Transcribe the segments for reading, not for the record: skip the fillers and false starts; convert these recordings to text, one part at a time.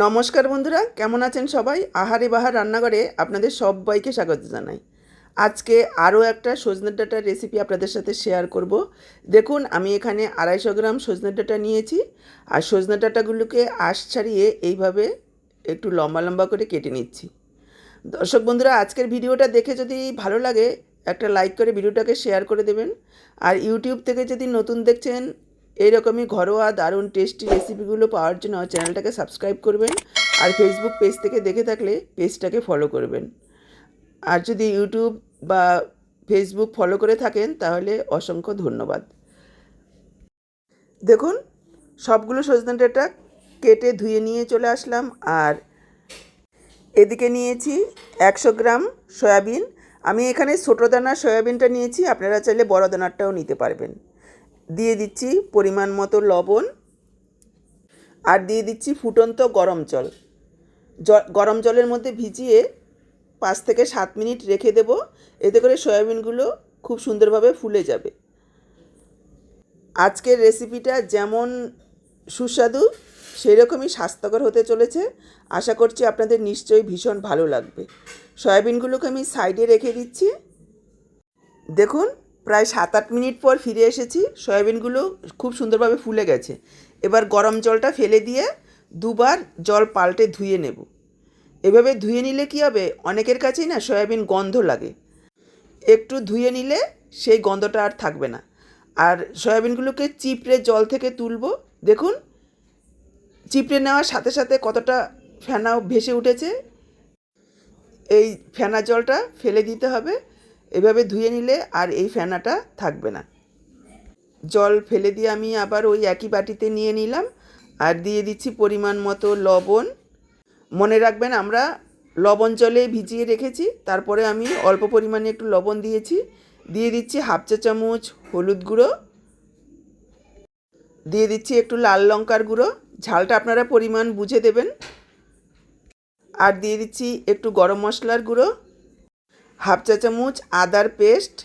নমস্কার বন্ধুরা, কেমন আছেন সবাই? আহারে বাহার রান্নাঘরে আপনাদের সবাইকে স্বাগত জানাই। আজকে আরও একটা সজনে ডাঁটার রেসিপি আপনাদের সাথে শেয়ার করব। দেখুন, আমি এখানে 250 গ্রাম সজনে ডাঁটা নিয়েছি। আর সজনে ডাঁটাগুলোকে আঁশ ছাড়িয়ে এইভাবে একটু লম্বা লম্বা করে কেটে নিচ্ছি। দর্শক বন্ধুরা, আজকের ভিডিওটা দেখে যদি ভালো লাগে একটা লাইক করে ভিডিওটাকে শেয়ার করে দেবেন। আর ইউটিউব থেকে যদি নতুন দেখছেন, এইরকমই ঘরোয়া দারুণ টেস্টি রেসিপিগুলো পাওয়ার জন্য চ্যানেলটাকে সাবস্ক্রাইব করবেন। আর ফেসবুক পেজ থেকে দেখে থাকলে পেজটাকে ফলো করবেন। আর যদি ইউটিউব বা ফেসবুক ফলো করে থাকেন তাহলে অসংখ্য ধন্যবাদ। দেখুন, সবগুলো সজনে ডাঁটা কেটে ধুয়ে নিয়ে চলে আসলাম। আর এদিকে নিয়েছি 100 গ্রাম সয়াবিন। আমি এখানে ছোটো দানার সয়াবিনটা নিয়েছি, আপনারা চাইলে বড় দানারটাও নিতে পারবেন। দিয়ে দিচ্ছি পরিমাণ মতো লবণ, আর দিয়ে দিচ্ছি ফুটন্ত গরম জল। গরম জলের মধ্যে ভিজিয়ে 5 থেকে 7 মিনিট রেখে দেব। এতে করে সয়াবিনগুলো খুব সুন্দরভাবে ফুলে যাবে। আজকের রেসিপিটা যেমন সুস্বাদু সেরকমই স্বাস্থ্যকর হতে চলেছে। আশা করছি আপনাদের নিশ্চয়ই ভীষণ ভালো লাগবে। সয়াবিনগুলোকে আমি সাইডে রেখে দিচ্ছি। দেখুন, প্রায় 7-8 মিনিট পর ফিরে এসেছি। সয়াবিনগুলো খুব সুন্দরভাবে ফুলে গেছে। এবার গরম জলটা ফেলে দিয়ে দুবার জল পাল্টে ধুয়ে নেব। এভাবে ধুয়ে নিলে কী হবে, অনেকের কাছেই না সয়াবিন গন্ধ লাগে। একটু ধুয়ে নিলে সেই গন্ধটা আর থাকবে না। আর সয়াবিনগুলোকে চিপড়ে জল থেকে তুলব। দেখুন, চিপড়ে নেওয়ার সাথে সাথে কতটা ফেনা ভেসে উঠেছে। এই ফেনা জলটা ফেলে দিতে হবে। এভাবে ধুয়ে নিলে আর এই ফেনাটা থাকবে না। জল ফেলে দিয়ে আমি আবার ওই একই বাটিতে নিয়ে নিলাম। আর দিয়ে দিচ্ছি পরিমাণ মতো লবণ। মনে রাখবেন, আমরা লবণ জলে ভিজিয়ে রেখেছি, তারপরে আমি অল্প পরিমাণে একটু লবণ দিয়েছি। দিয়ে দিচ্ছি হাফ চা চামচ হলুদ গুঁড়ো, দিয়ে দিচ্ছি একটু লাল লঙ্কার গুঁড়ো, ঝালটা আপনারা পরিমাণ বুঝে দেবেন। আর দিয়ে দিচ্ছি একটু গরম মশলার গুঁড়ো, হাফ চা চামচ আদার পেস্ট,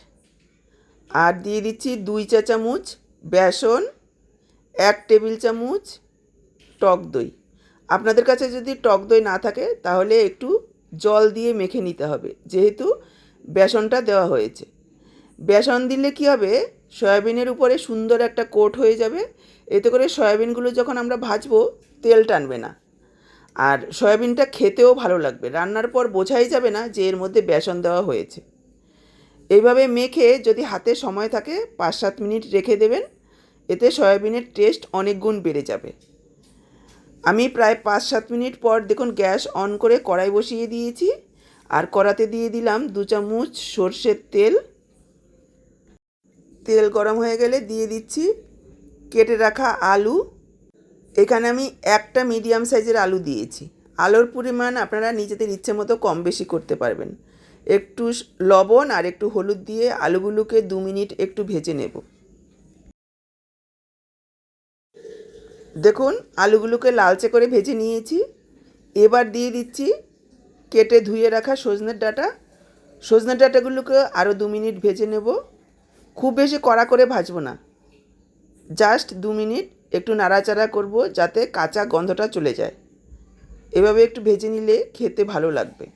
আর দিয়ে দিচ্ছি 2 চা চামচ বেসন, 1 টেবিল চামচ টক দই। আপনাদের কাছে যদি টক দই না থাকে তাহলে একটু জল দিয়ে মেখে নিতে হবে, যেহেতু বেসনটা দেওয়া হয়েছে। বেসন দিলে কী হবে, সয়াবিনের উপরে সুন্দর একটা কোট হয়ে যাবে। এতে করে সয়াবিনগুলো যখন আমরা ভাজবো তেল টানবে না। আর সয়াবিনটা খেতেও ভালো লাগবে। রান্নার পর বোঝাই যাবে না যে এর মধ্যে বেসন দেওয়া হয়েছে। এইভাবে মেখে যদি হাতে সময় থাকে 5-7 মিনিট রেখে দেবেন। এতে সয়াবিনের টেস্ট অনেক গুণ বেড়ে যাবে। আমি প্রায় 5-7 মিনিট পর দেখুন গ্যাস অন করে কড়াই বসিয়ে দিয়েছি। আর কড়াতে দিয়ে দিলাম 2 চামচ সর্ষের তেল। তেল গরম হয়ে গেলে দিয়ে দিচ্ছি কেটে রাখা আলু। এখানে আমি একটা মিডিয়াম সাইজের আলু দিয়েছি। আলুর পরিমাণ আপনারা নিজেদের ইচ্ছে মতো কম বেশি করতে পারবেন। একটু লবণ আর একটু হলুদ দিয়ে আলুগুলোকে 2 মিনিট একটু ভেজে নেব। দেখুন, আলুগুলোকে লালচে করে ভেজে নিয়েছি। এবার দিয়ে দিচ্ছি কেটে ধুয়ে রাখা সজনের ডাঁটা। সজনের ডাঁটাগুলোকে আরও 2 মিনিট ভেজে নেব। খুব বেশি কড়া করে ভাজবো না, জাস্ট 2 মিনিট একটু নাড়াচাড়া করব যাতে কাঁচা গন্ধটা চলে যায়। এভাবে একটু ভেজে নিলে খেতে ভালো লাগবে।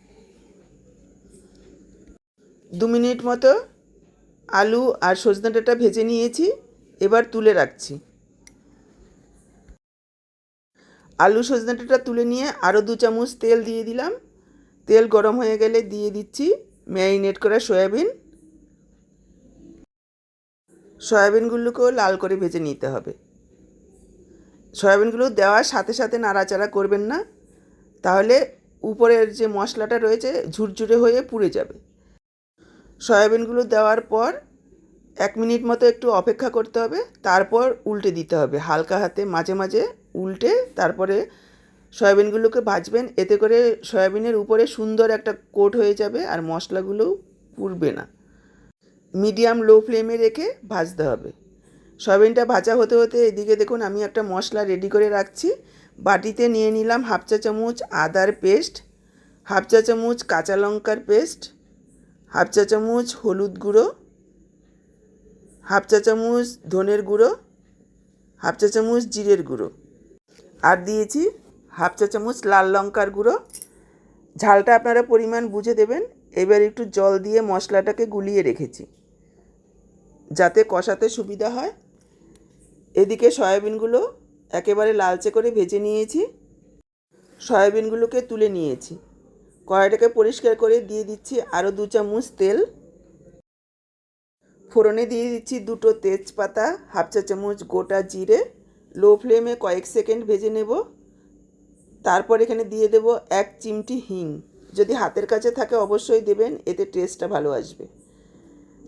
2 মিনিট মতো আলু আর সজনে ডাঁটা ভেজে নিয়েছি। এবার তুলে রাখছি। আলু সজনে ডাঁটা তুলে নিয়ে আরও 2 চামচ তেল দিয়ে দিলাম। তেল গরম হয়ে গেলে দিয়ে দিচ্ছি ম্যারিনেট করা সয়াবিন। সয়াবিনগুলোকেও লাল করে ভেজে নিতে হবে। সয়াবিনগুলো দেওয়ার সাথে সাথে নাড়াচাড়া করবেন না, তাহলে উপরের যে মশলাটা রয়েছে ঝুরঝুরে হয়ে পুড়ে যাবে। সয়াবিনগুলো দেওয়ার পর 1 মিনিট মতো একটু অপেক্ষা করতে হবে। তারপর উল্টে দিতে হবে, হালকা হাতে মাঝে মাঝে উল্টে তারপরে সয়াবিনগুলোকে ভাজবেন। এতে করে সয়াবিনের উপরে সুন্দর একটা কোট হয়ে যাবে আর মশলাগুলো পুড়বে না। মিডিয়াম লো ফ্লেমে রেখে ভাজতে হবে। সয়াবিনটা ভাজা হতে হতে এদিকে দেখুন আমি একটা মশলা রেডি করে রাখছি। বাটিতে নিয়ে নিলাম হাফ চা চামচ আদার পেস্ট, হাফ চা চামচ কাঁচা লঙ্কার পেস্ট, হাফ চা চামচ হলুদ গুঁড়ো, হাফ চা চামচ ধনের গুঁড়ো, হাফ চা চামচ জিরের গুঁড়ো, আর দিয়েছি হাফ চা চামচ লাল লঙ্কার গুঁড়ো। ঝালটা আপনারা পরিমাণ বুঝে দেবেন। এবার একটু জল দিয়ে মশলাটাকে গুলিয়ে রেখেছি যাতে কষাতে সুবিধা হয়। এদিকে সয়াবিনগুলো একেবারে লালচে করে ভেজে নিয়েছি। সয়াবিনগুলোকে তুলে নিয়েছি। কড়াইটাকে পরিষ্কার করে দিয়ে দিচ্ছি আরও 2 চামচ তেল। ফোড়নে দিয়ে দিচ্ছি 2টো তেজপাতা, হাফ চা চামচ গোটা জিরে। লো ফ্লেমে কয়েক সেকেন্ড ভেজে নেব। তারপর এখানে দিয়ে দেব 1 চিমটি হিং। যদি হাতের কাছে থাকে অবশ্যই দেবেন, এতে টেস্টটা ভালো আসবে।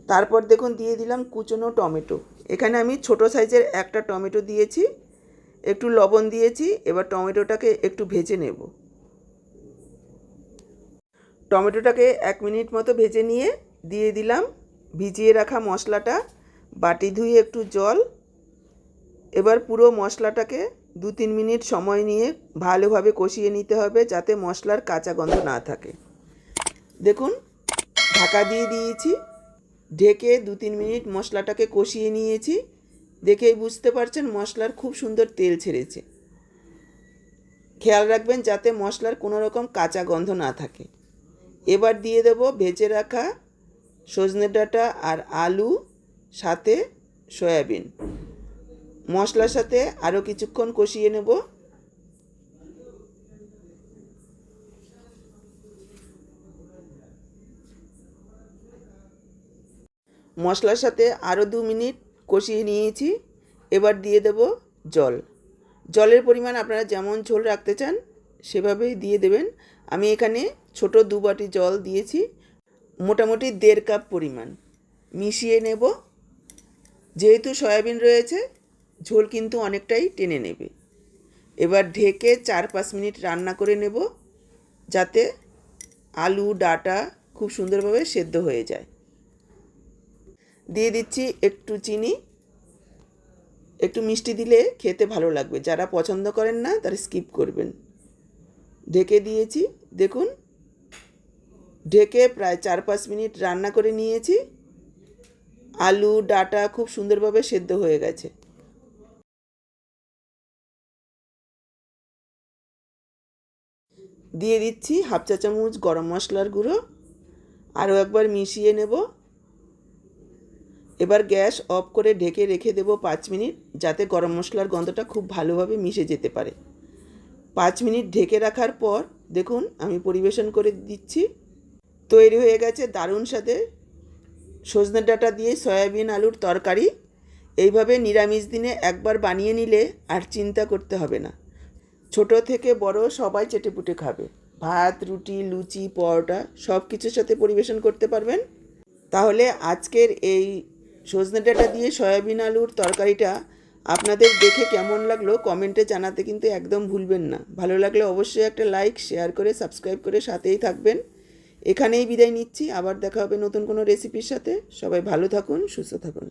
তারপর দেখুন দিয়ে দিলাম কুচনো টমেটো। এখানে আমি ছোট সাইজের একটা টমেটো দিয়েছি, একটু লবণ দিয়েছি। এবার টমেটোটাকে একটু ভেজে নেব। টমেটোটাকে 1 মিনিট মতো ভেজে নিয়ে দিয়ে দিলাম ভিজিয়ে রাখা মশলাটা, বাটি ধুয়ে একটু জল। এবার পুরো মশলাটাকে 2-3 মিনিট সময় নিয়ে ভালোভাবে কষিয়ে নিতে হবে যাতে মশলার কাঁচা গন্ধ না থাকে। দেখুন ঢাকা দিয়ে দিয়েছি, ঢেকে 2-3 মিনিট মশলাটাকে কষিয়ে নিয়েছি। দেখেই বুঝতে পারছেন মশলার খুব সুন্দর তেল ছেড়েছে। খেয়াল রাখবেন যাতে মশলার কোনো রকম কাঁচা গন্ধ না থাকে। এবার দিয়ে দেব ভেজে রাখা সজনে ডাঁটা আর আলু, সাথে সয়াবিন। মশলার সাথে আরও কিছুক্ষণ কষিয়ে নেব। মশলার সাথে আরও 2 মিনিট কষিয়ে নিয়েছি। এবার দিয়ে দেব জল। জলের পরিমাণ আপনারা যেমন ঝোল রাখতে চান সেভাবেই দিয়ে দেবেন। আমি এখানে ছোট 2 বাটি জল দিয়েছি, মোটামুটি 1.5 কাপ পরিমাণ। মিশিয়ে নেব। যেহেতু সয়াবিন রয়েছে, ঝোল কিন্তু অনেকটাই টেনে নেবে। এবার ঢেকে 4-5 মিনিট রান্না করে নেব যাতে আলু ডাঁটা খুব সুন্দরভাবে সেদ্ধ হয়ে যায়। দিয়ে দিচ্ছি একটু চিনি। একটু মিষ্টি দিলে খেতে ভালো লাগবে। যারা পছন্দ করেন না তারা স্কিপ করবেন। ঢেকে দিয়েছি। দেখুন ঢেকে প্রায় 4-5 মিনিট রান্না করে নিয়েছি। আলু ডাঁটা খুব সুন্দরভাবে সেদ্ধ হয়ে গেছে। দিয়ে দিচ্ছি হাফ চা চামচ গরম মশলার গুঁড়ো। আরও একবার মিশিয়ে নেব। এবার গ্যাস অফ করে ঢেকে রেখে দেব 5 মিনিট যাতে গরম মশলার গন্ধটা খুব ভালোভাবে মিশে যেতে পারে। 5 মিনিট ঢেকে রাখার পর দেখুন আমি পরিবেশন করে দিচ্ছি। তৈরি হয়ে গেছে দারুণ স্বাদের সজনে ডাঁটা দিয়ে সয়াবিন আলুর তরকারি। এইভাবে নিরামিষ দিনে একবার বানিয়ে নিলে আর চিন্তা করতে হবে না। ছোট থেকে বড় সবাই চেটেপুটে খাবে। ভাত, রুটি, লুচি, পরোটা সব কিছুর সাথে পরিবেশন করতে পারবেন। তাহলে আজকের এই সজনে ডাঁটা দিয়ে সয়াবিন আলুর তরকারিটা আপনাদের দেখে কেমন লাগলো কমেন্টে জানাতে কিন্তু একদম ভুলবেন না। ভালো লাগলে অবশ্যই একটা লাইক, শেয়ার করে সাবস্ক্রাইব করে সাথেই থাকবেন। এখানেই বিদায় নিচ্ছি। আবার দেখা হবে নতুন কোনো রেসিপির সাথে। সবাই ভালো থাকুন, সুস্থ থাকুন।